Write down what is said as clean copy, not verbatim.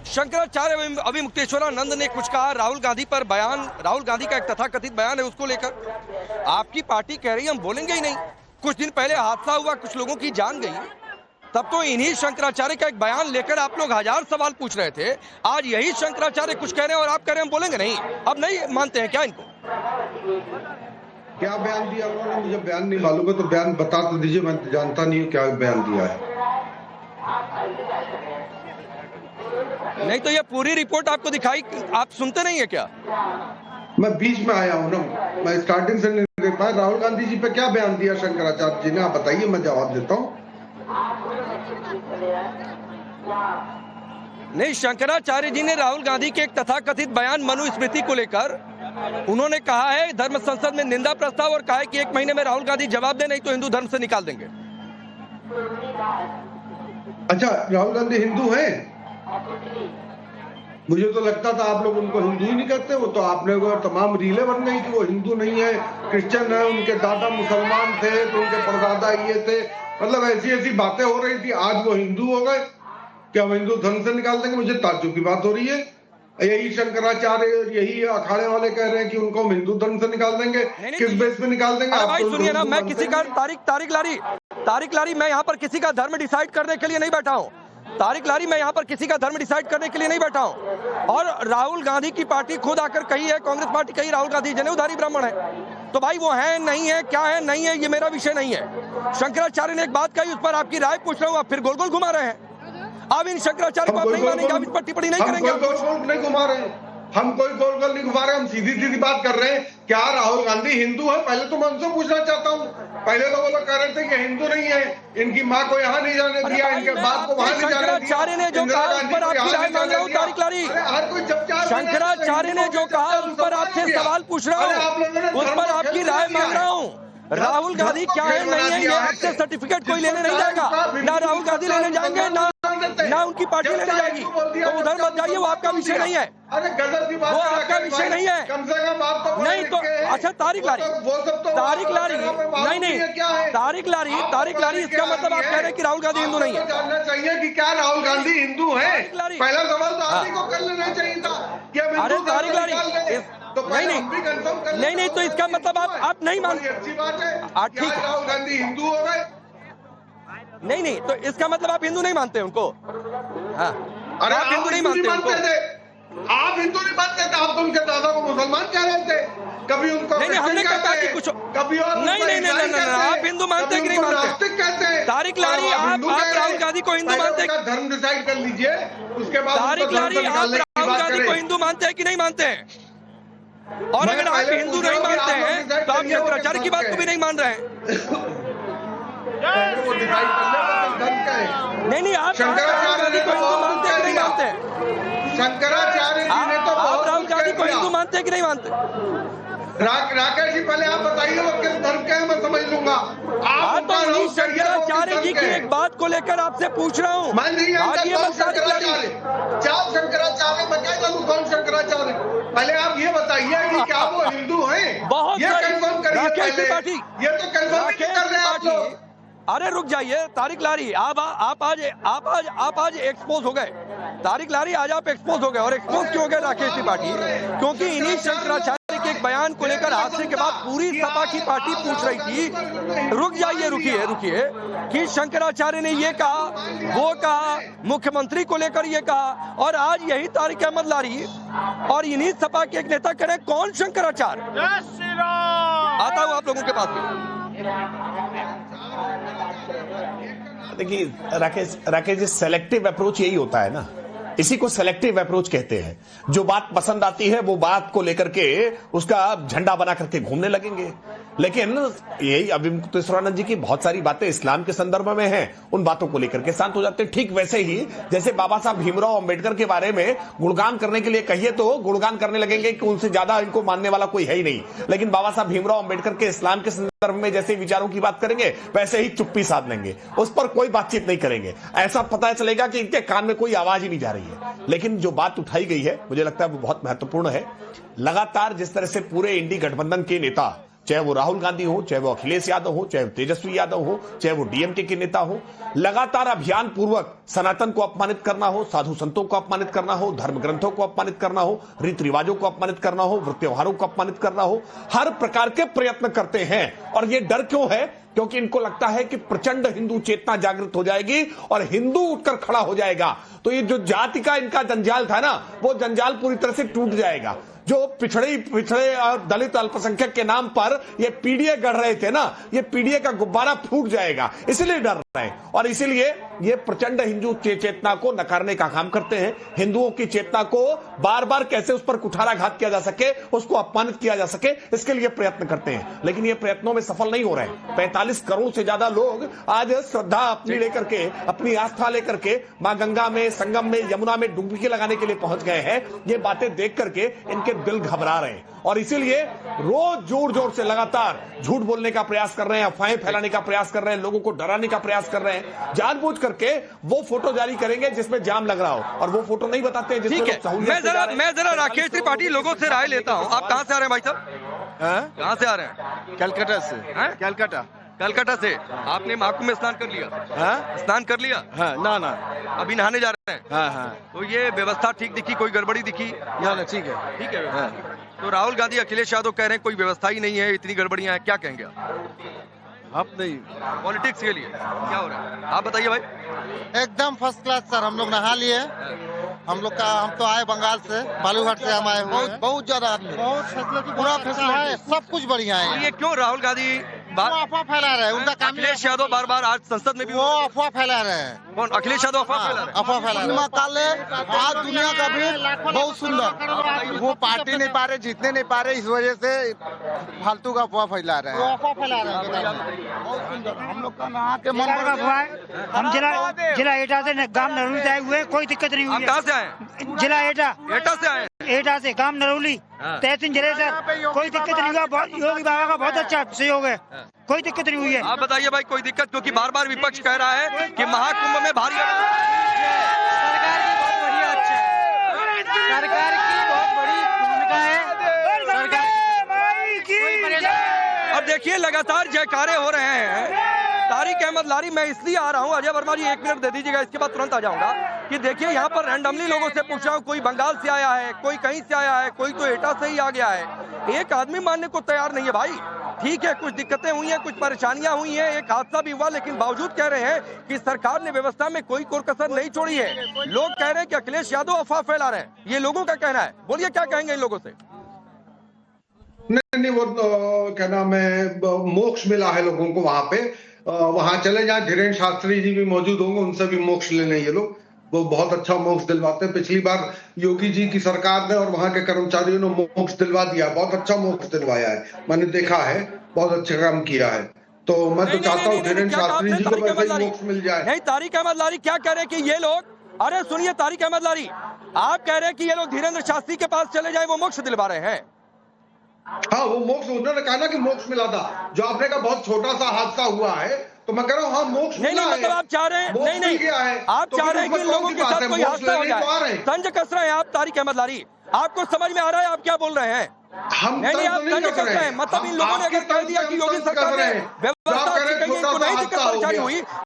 शंकराचार्य अभिमुक्तेश्वरानंद ने कुछ कहा राहुल गांधी पर बयान, राहुल गांधी का एक तथाकथित बयान है, उसको लेकर आपकी पार्टी कह रही है हम बोलेंगे ही नहीं। कुछ दिन पहले हादसा हुआ, कुछ लोगों की जान गई, तब तो इन्हीं शंकराचार्य का एक बयान लेकर आप लोग हजार सवाल पूछ रहे थे। आज यही शंकराचार्य कुछ कह रहे हैं और आप कह रहे हैं हम बोलेंगे नहीं। अब नहीं मानते हैं क्या इनको? क्या बयान दिया उन्होंने? मुझे बयान नहीं मालूम है, तो बयान बता तो दीजिए, मैं जानता नहीं हूँ क्या बयान दिया है। नहीं तो ये पूरी रिपोर्ट आपको दिखाई, आप सुनते नहीं है क्या? मैं बीच में आया हूँ ना, मैं स्टार्टिंग से नहीं देख पाया। राहुल गांधी जी पे क्या बयान दिया शंकराचार्य जी ने, आप बताइए, मैं जवाब देता हूँ। नहीं, शंकराचार्य जी ने राहुल गांधी के एक तथाकथित बयान मनुस्मृति को लेकर उन्होंने कहा है धर्म संसद में निंदा प्रस्ताव, और कहा है कि 1 महीने में राहुल गांधी जवाब दे, नहीं तो हिंदू धर्म से निकाल देंगे। अच्छा, राहुल गांधी हिंदू हैं? मुझे तो लगता था आप लोग उनको हिंदू ही नहीं कहते। वो तो आपने वो तमाम रीलें बन गई कि वो हिंदू नहीं है, क्रिश्चियन है, उनके दादा मुसलमान थे तो उनके परदादा ये थे, मतलब ऐसी ऐसी बातें हो रही थी। आज वो हिंदू हो गए, क्या वो हिंदू धर्म से निकाल देंगे? मुझे ताज्जुब की बात हो रही है। यही शंकराचार्य, यही अखाड़े वाले कह रहे हैं कि उनको हम हिंदू धर्म से निकाल देंगे। किस बेस पे निकाल देंगे? आप भाई सुनिए ना, मैं किसी का तारिक लारी मैं यहाँ पर किसी का धर्म डिसाइड करने के लिए नहीं बैठा हूँ। तारिक लारी मैं यहाँ पर किसी का धर्म डिसाइड करने के लिए नहीं बैठा हूँ। और राहुल गांधी की पार्टी खुद आकर कही है, कांग्रेस पार्टी कही राहुल गांधी जनेऊधारी ब्राह्मण है, तो भाई वो है नहीं है, क्या है नहीं है, ये मेरा विषय नहीं है। शंकराचार्य ने एक बात कही, उस पर आपकी राय पूछ रहा हूँ, आप फिर गोल गोल घुमा रहे हैं। अब इन शंकराचार्य को आप नहीं मानेंगे, आप इस पर टिप्पणी नहीं करेंगे। गोल गोल नहीं घुमा रहे हैं, हम कोई गोल गोल नहीं घुमा रहे, हम सीधी सीधी बात कर रहे हैं। क्या राहुल गांधी हिंदू है? पहले तो मैं उनसे पूछना चाहता हूँ। पहले तो वो लोग कह रहे थे कि हिंदू नहीं है, इनकी माँ को यहाँ नहीं जाने दिया, इनके बाप को वहाँ नहीं जाने दिया। शंकराचार्य ने जो कहा उस पर आपकी राय मांग रहा हूँ तारिक लारी। शंकराचार्य ने जो कहा उस पर आपसे सवाल पूछ रहा हूँ, उस पर आपकी राय मांग रहा हूँ। राहुल गांधी क्या है नहीं है, ये आपसे सर्टिफिकेट कोई लेने नहीं जाएगा। ना राहुल गांधी लेने जाएंगे, ना उनकी पार्टी लेने जाएगी। तो उधर मत जाइए, वो आपका विषय नहीं है, वो आपका विषय नहीं है। नहीं तो अच्छा तारिक लारी नहीं, तारिक लारी इसका मतलब आप कह रहे हैं कि राहुल गांधी हिंदू नहीं है? जानना चाहिए कि क्या राहुल गांधी हिंदू है? पहला सवाल तो आप ही को कर लेना चाहिए था। अरे तारिक लारी नहीं, तो इसका मतलब आप नहीं मानते। अच्छी बात है, ठीक है, राहुल गांधी हिंदू हो गए? नहीं, तो इसका मतलब आप हिंदू नहीं मानते उनको? हाँ, अरे आप हिंदू नहीं मानते थे, आप हिंदू नहीं मानते थे, आप तो उनके दादा को मुसलमान कह रहे थे। कभी उनको नहीं, हमने कहा कि कुछ कभी और नहीं, आप हिंदू मानते हैं कि नहीं मानते? तारिक लारी, आप राहुल गांधी को हिंदू मानते हैं? धर्म डिसाइड कर लीजिए, उसके बाद तारिक लारी, आप राहुल गांधी को हिंदू मानते हैं कि नहीं मानते हैं? और अगर आप हिंदू नहीं मानते हैं तो आप शंकराचार्य की बात को भी नहीं मान रहे हैं। वो डिसाइड कर ले, नहीं, आप राहुल गांधी को हिंदू मानते हैं कि नहीं मानते? शंकराचार्य जी ने तो आप राहुल गांधी को हिंदू मानते हैं कि नहीं मानते? राकेश जी, पहले आप बताइए वो किस धर्म के हैं, मैं समझ लूंगा। आप तो उन्हीं शंकराचार्य जी की एक बात को लेकर आपसे पूछ रहा हूँ। मैं नहीं जानता शंकराचार्य, क्या शंकराचार्य, मैं क्या जानूं कौन शंकराचार्य? पहले आप ये बताइए कि क्या वो हिंदू हैं? बहुत ये कंफर्म करिए पहले। ये तो कंफर्म नहीं कर रहे आप लोग। अरे रुक जाइए तारिक लारी, आप आज एक्सपोज हो गए। तारिक लारी, आज आप एक्सपोज हो गए। और एक्सपोज क्यों हो गए राकेश त्रिपाठी? क्योंकि इन्हीं शंकराचार्य के एक बयान को लेकर हादसे के बाद पूरी सपा की पार्टी पूछ रही थी। रुक जाइए, रुकिए कि शंकराचार्य ने ये कहा, वो कहा, मुख्यमंत्री को लेकर ये कहा, और आज यही तारिक अहमद लारी और इन्हीं सपा के एक नेता करें कौन शंकराचार्य? आता हूं आप लोगों के पास में। देखिए राकेश जी, सेलेक्टिव अप्रोच यही होता है ना, इसी को सेलेक्टिव अप्रोच कहते हैं। जो बात पसंद आती है वो बात को लेकर के उसका झंडा बना करके घूमने लगेंगे। लेकिन यही अभिमुक्तेश्वरानंद जी की बहुत सारी बातें इस्लाम के संदर्भ में हैं, उन बातों को लेकर के शांत हो जाते हैं। ठीक वैसे ही जैसे बाबा साहब भीमराव अंबेडकर के बारे में गुणगान करने के लिए कहिए तो गुणगान करने लगेंगे कि उनसे ज्यादा इनको मानने वाला कोई है ही नहीं। लेकिन बाबा साहब भीमराव अंबेडकर के इस्लाम के संदर्भ में जैसे विचारों की बात करेंगे वैसे ही चुप्पी साध लेंगे, उस पर कोई बातचीत नहीं करेंगे। ऐसा पता चलेगा कि इनके कान में कोई आवाज ही नहीं जा रही है। लेकिन जो बात उठाई गई है मुझे लगता है वो बहुत महत्वपूर्ण है। लगातार जिस तरह से पूरे इंडी गठबंधन के नेता चाहे वो राहुल गांधी हो, चाहे वो अखिलेश यादव हो, चाहे वो तेजस्वी यादव हो, चाहे वो डीएमके के नेता हो, लगातार अभियान पूर्वक सनातन को अपमानित करना हो, साधु संतों को अपमानित करना हो, धर्म ग्रंथों को अपमानित करना हो, रीति रिवाजों को अपमानित करना हो, व्रत त्योहारों को अपमानित करना हो, हर प्रकार के प्रयत्न करते हैं। और ये डर क्यों है? क्योंकि इनको लगता है कि प्रचंड हिंदू चेतना जागृत हो जाएगी और हिंदू उठकर खड़ा हो जाएगा, तो ये जो जाति का इनका जंजाल था ना, वो जंजाल पूरी तरह से टूट जाएगा। जो पिछड़े और दलित अल्पसंख्यक के नाम पर ये पीडीए गढ़ रहे थे ना, ये पीडीए का गुब्बारा फूट जाएगा, इसलिए डर रहे हैं। और इसीलिए ये प्रचंड हिंदू चेतना को नकारने का काम करते हैं। हिंदुओं की चेतना को बार बार कैसे उस पर कुठाराघात किया जा सके, उसको अपमानित किया जा सके, इसके लिए प्रयत्न करते हैं, लेकिन ये प्रयत्नों में सफल नहीं हो रहे हैं। 45 करोड़ से ज्यादा लोग आज श्रद्धा अपनी लेकर के, अपनी आस्था लेकर के मां गंगा में, संगम में, यमुना में डुबकी लगाने के लिए पहुंच गए हैं। ये बातें देख करके इनके दिल घबरा रहे हैं और इसीलिए रोज जोर जोर से लगातार झूठ बोलने का प्रयास कर रहे हैं, अफवाहें फैलाने का प्रयास कर रहे हैं, लोगों को डराने का प्रयास कर रहे हैं। जानबूझ करके वो फोटो जारी करेंगे जिसमें जाम लग रहा हो, और वो फोटो नहीं बताते हैं जिसमें लोग सहूलियत से जा रहे हैं। मैं जरा राकेश त्रिपाठी लोगों से राय लेता हूँ। आप कहाँ से आ रहे हैं भाई साहब? कहाँ से आ रहे हैं? कलकत्ता से। कलकत्ता। कलकत्ता से। आपने महाकुंभ में स्नान कर लिया? स्नान कर लिया? हाँ, ना अभी नहाने जा रहे हैं? हाँ। तो ये व्यवस्था ठीक दिखी, कोई गड़बड़ी दिखी? ना ठीक है। ठीक है। हाँ। तो राहुल गांधी, अखिलेश यादव कह रहे हैं कोई व्यवस्था ही नहीं है, इतनी गड़बड़ियां हैं, क्या कहेंगे अब नहीं, पॉलिटिक्स के लिए क्या हो रहा है? आप बताइए भाई। एकदम फर्स्ट क्लास सर, हम लोग नहा लिए। हम तो आए बंगाल से, बालूघाट से हम आए हुए हैं। बहुत ज्यादा आदमी, पूरा फैसला है, सब कुछ बढ़िया है। ये क्यों राहुल गांधी वो अफवाह फैला रहे हैं, उनका काम। अखिलेश यादव बार बार आज संसद में भी वो अफवाह फैला रहे हैं। कौन? अखिलेश यादव अफवाह फैला रहे हैं? अफवाह फैला रहे हैं। आज दुनिया का भी बहुत सुंदर, वो पार्टी नहीं पा रहे, जीतने नहीं पा रहे, इस वजह से फालतू का अफवाह फैला रहे वो हैं। अफवाह फैला रहे हैं। बहुत सुंदर, हम लोग का नहा के मन का अफवाह है। हम जिला एटा से गांव नरौली से आए हुए, कोई दिक्कत नहीं आप हुई कहाँ से आए? है। जिला एटा से आए? एटा से गांव नरौली, तहसील जिले से, कोई दिक्कत नहीं हुआ। योगी बाबा का बहुत अच्छा सहयोग है, कोई दिक्कत नहीं हुई है। आप बताइए भाई, कोई दिक्कत? क्योंकि बार बार विपक्ष कह रहा है कि महाकुंभ में भारी सरकार की बहुत बढ़िया, अच्छा है, सरकार की बहुत बड़ी भूमिका है। अब देखिए लगातार जयकारे हो रहे हैं। तारिक अहमद लारी, मैं इसलिए आ रहा हूँ, अजय वर्मा जी 1 मिनट दे दीजिएगा, इसके बाद तुरंत आ जाऊंगा। कि देखिए यहाँ पर रैंडमली लोगों से पूछ रहा हूँ, कोई बंगाल से आया है, कोई कहीं से आया है, कोई तो एटा से ही आ गया है। एक आदमी मानने को तैयार नहीं है भाई। ठीक है, कुछ दिक्कतें हुई हैं, कुछ परेशानियां हुई हैं, एक हादसा भी हुआ, लेकिन बावजूद कह रहे हैं कि सरकार ने व्यवस्था में कोई कोर कसर नहीं छोड़ी है। लोग कह रहे हैं कि अखिलेश यादव अफवाह फैला रहे हैं, ये लोगों का कहना है। बोलिए क्या कहेंगे इन लोगों से? नहीं, वो क्या नाम है, मोक्ष मिला है लोगों को वहां पे। वहां चले जाएं, धीरेन्द्र शास्त्री जी भी मौजूद होंगे, उनसे भी मोक्ष लेने ये लोग, वो बहुत अच्छा मोक्ष दिलवाते हैं। पिछली बार योगी जी की सरकार ने और वहां के कर्मचारियों ने मोक्ष दिलवा दिया, बहुत अच्छा मोक्ष दिलवाया है, मैंने देखा है, बहुत अच्छा काम किया है। तो मैं तो चाहता हूँ धीरेन्द्र शास्त्री जी को वैसे ही मोक्ष मिल जाए। नहीं, तारिक अहमद लारी क्या कह रहे हैं कि ये लोग, अरे सुनिए तारिक अहमद लारी, आप कह रहे हैं कि ये लोग धीरेन्द्र शास्त्री के पास चले जाए, वो मोक्ष दिलवा रहे हैं। हाँ, वो मोक्ष, उन्होंने कहा ना कि मोक्ष मिला था, जो आपने कहा बहुत छोटा सा हादसा हुआ है, तो मैं कह रहा हूँ हाँ मोक्ष नहीं, मतलब आप चाह रहे हैं, नहीं, आप चाह रहे हैं कि लोगों के साथ कोई हादसा हो जाए, तंज कस रहे हैं आप तारिक अहमद लारी। आपको समझ में आ रहा है आप क्या बोल रहे हैं? हम नहीं, आप तंज कस रहे हैं। मतलब इन लोगों ने अगर कह दिया कि योगी सरकार ने व्यवस्था अच्छी कही है, इनको नहीं दिक्कत परेशानी हुई,